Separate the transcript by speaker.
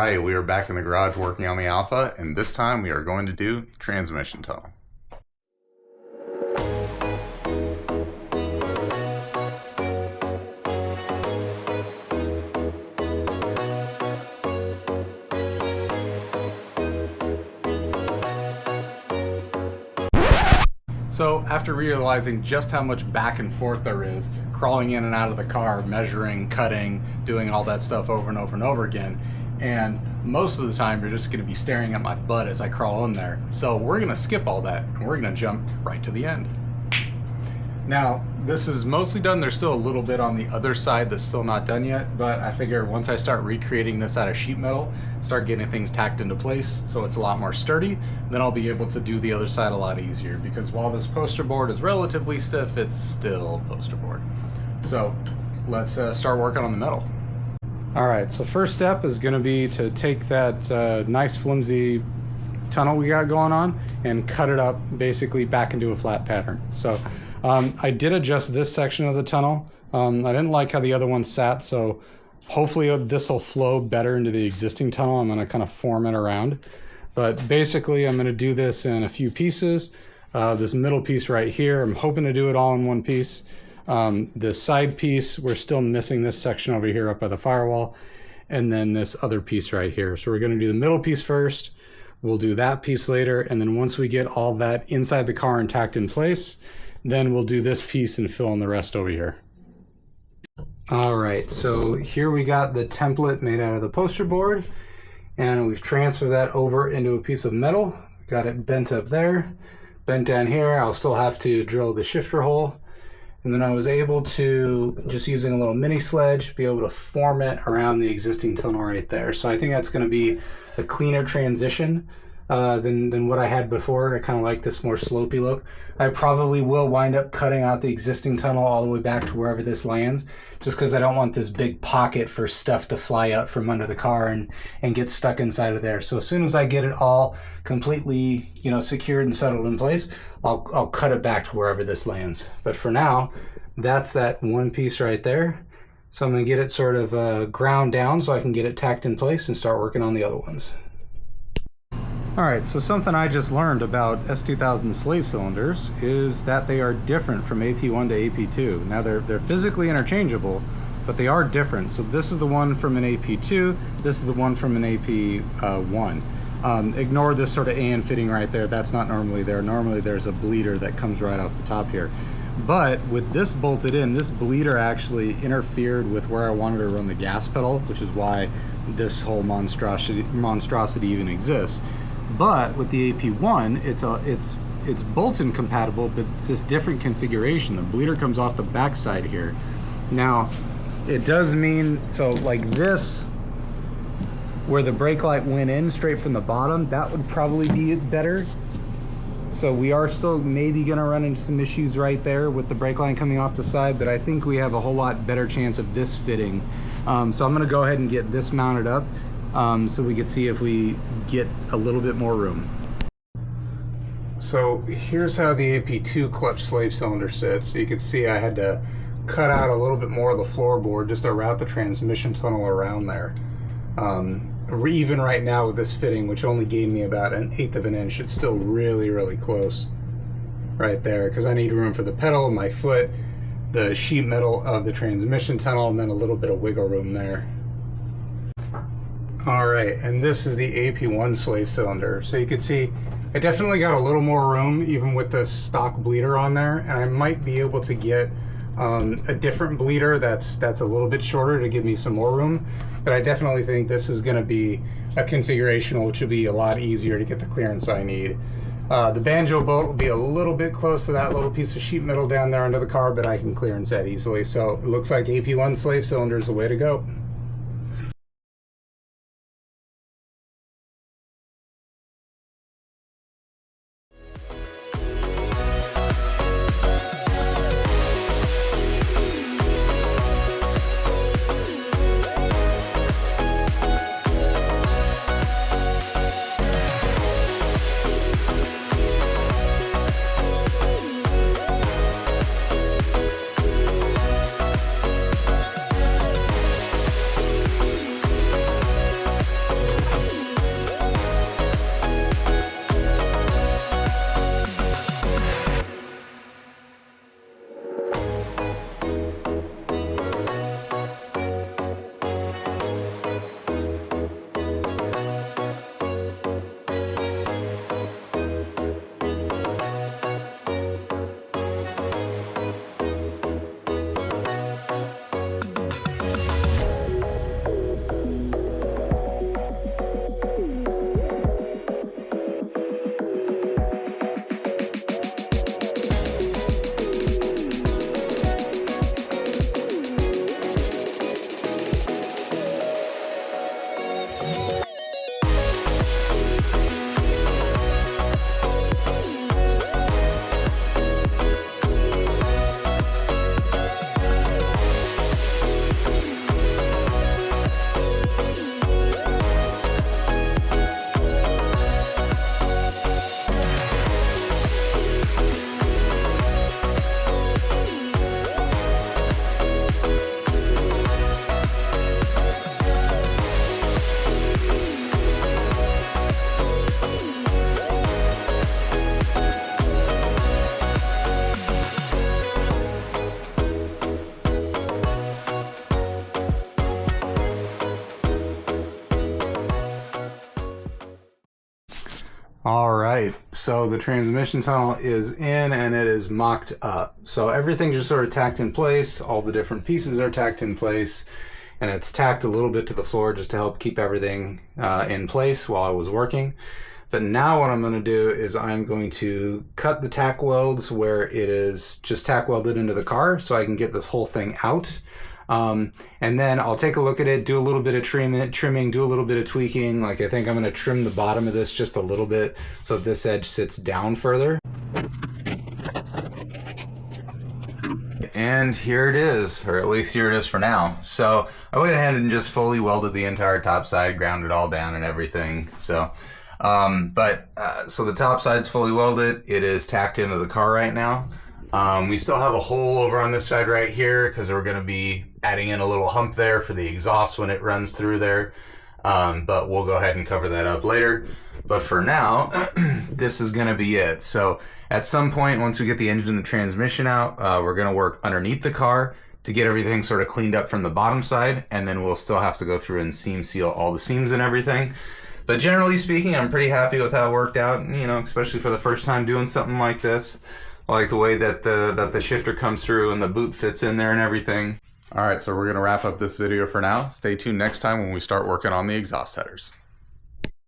Speaker 1: right, we are back in the garage working on the Alfa, and this time we are going to do transmission tunnel. So after realizing just how much back and forth there is, crawling in and out of the car, measuring, cutting, doing all that stuff over and over and over again, and most of the time you're just going to be staring at my butt as I crawl in there. So we're going to skip all that and we're going to jump right to the end. Now, this is mostly done. There's still a little bit on the other side that's still not done yet, but I figure once I start recreating this out of sheet metal, start getting things tacked into place so it's a lot more sturdy, then I'll be able to do the other side a lot easier, because while this poster board is relatively stiff, it's still poster board. So let's start working on the metal. All right, so first step is going to be to take that nice flimsy tunnel we got going on and cut it up basically back into a flat pattern. So I did adjust this section of the tunnel. I didn't like how the other one sat, so hopefully this will flow better into the existing tunnel. I'm going to kind of form it around. But basically I'm going to do this in a few pieces. This middle piece right here, I'm hoping to do it all in one piece. The side piece, we're still missing this section over here up by the firewall, and then this other piece right here. So we're going to do the middle piece first. We'll do that piece later, and then once we get all that inside the car and tacked in place, then we'll do this piece and fill in the rest over here. All right, so here we got the template made out of the poster board, and we've transferred that over into a piece of metal. Got it bent up there, bent down here. I'll still have to drill the shifter hole. And then I was able to, just using a little mini sledge, be able to form it around the existing tunnel right there. So I think that's going to be a cleaner transition than what I had before. I kind of like this more slopey look. I probably will wind up cutting out the existing tunnel all the way back to wherever this lands, just because I don't want this big pocket for stuff to fly up from under the car and get stuck inside of there. So as soon as I get it all completely, secured and settled in place, I'll cut it back to wherever this lands. But for now, that's that one piece right there. So I'm going to get it sort of ground down so I can get it tacked in place and start working on the other ones. All right, so something I just learned about S2000 slave cylinders is that they are different from AP1 to AP2. Now they're physically interchangeable, but they are different. So this is the one from an AP2, this is the one from an AP1. Ignore this sort of AN fitting right there. That's not normally there. Normally there's a bleeder that comes right off the top here. But with this bolted in, this bleeder actually interfered with where I wanted to run the gas pedal, which is why this whole monstrosity even exists. But with the AP1, it's bolt-in compatible, but it's this different configuration. The bleeder comes off the backside here. Now, it does mean, so like this, where the brake light went in straight from the bottom, that would probably be better. So we are still maybe gonna run into some issues right there with the brake line coming off the side, but I think we have a whole lot better chance of this fitting. So I'm gonna go ahead and get this mounted up so we can see if we get a little bit more room. So here's how the AP2 clutch slave cylinder sits. So you can see I had to cut out a little bit more of the floorboard just to route the transmission tunnel around there. Even right now with this fitting, which only gave me about 1/8 of an inch, it's still really, really close right there, because I need room for the pedal, my foot, the sheet metal of the transmission tunnel, and then a little bit of wiggle room there. All right, and this is the AP1 slave cylinder. So you can see I definitely got a little more room even with the stock bleeder on there, and I might be able to get a different bleeder that's a little bit shorter to give me some more room. But I definitely think this is going to be a configuration which will be a lot easier to get the clearance I need. The banjo bolt will be a little bit close to that little piece of sheet metal down there under the car, but I can clearance that easily. So it looks like AP1 slave cylinder is the way to go. All right, so the transmission tunnel is in and it is mocked up. So everything just sort of tacked in place. All the different pieces are tacked in place, and it's tacked a little bit to the floor just to help keep everything in place while I was working. But now what I'm going to do is I'm going to cut the tack welds where it is just tack welded into the car so I can get this whole thing out. And then I'll take a look at it, do a little bit of trimming, do a little bit of tweaking. Like I think I'm going to trim the bottom of this just a little bit so this edge sits down further. And here it is, or at least here it is for now. So I went ahead and just fully welded the entire top side, ground it all down and everything. So, so the top side's fully welded. It is tacked into the car right now. We still have a hole over on this side right here because we're going to be adding in a little hump there for the exhaust when it runs through there. But we'll go ahead and cover that up later. But for now, this is going to be it. So at some point, once we get the engine and the transmission out, we're going to work underneath the car to get everything sort of cleaned up from the bottom side. And then we'll still have to go through and seam seal all the seams and everything. But generally speaking, I'm pretty happy with how it worked out, you know, especially for the first time doing something like this. I like the way that the shifter comes through and the boot fits in there and everything. All right, so we're going to wrap up this video for now. Stay tuned next time when we start working on the exhaust headers.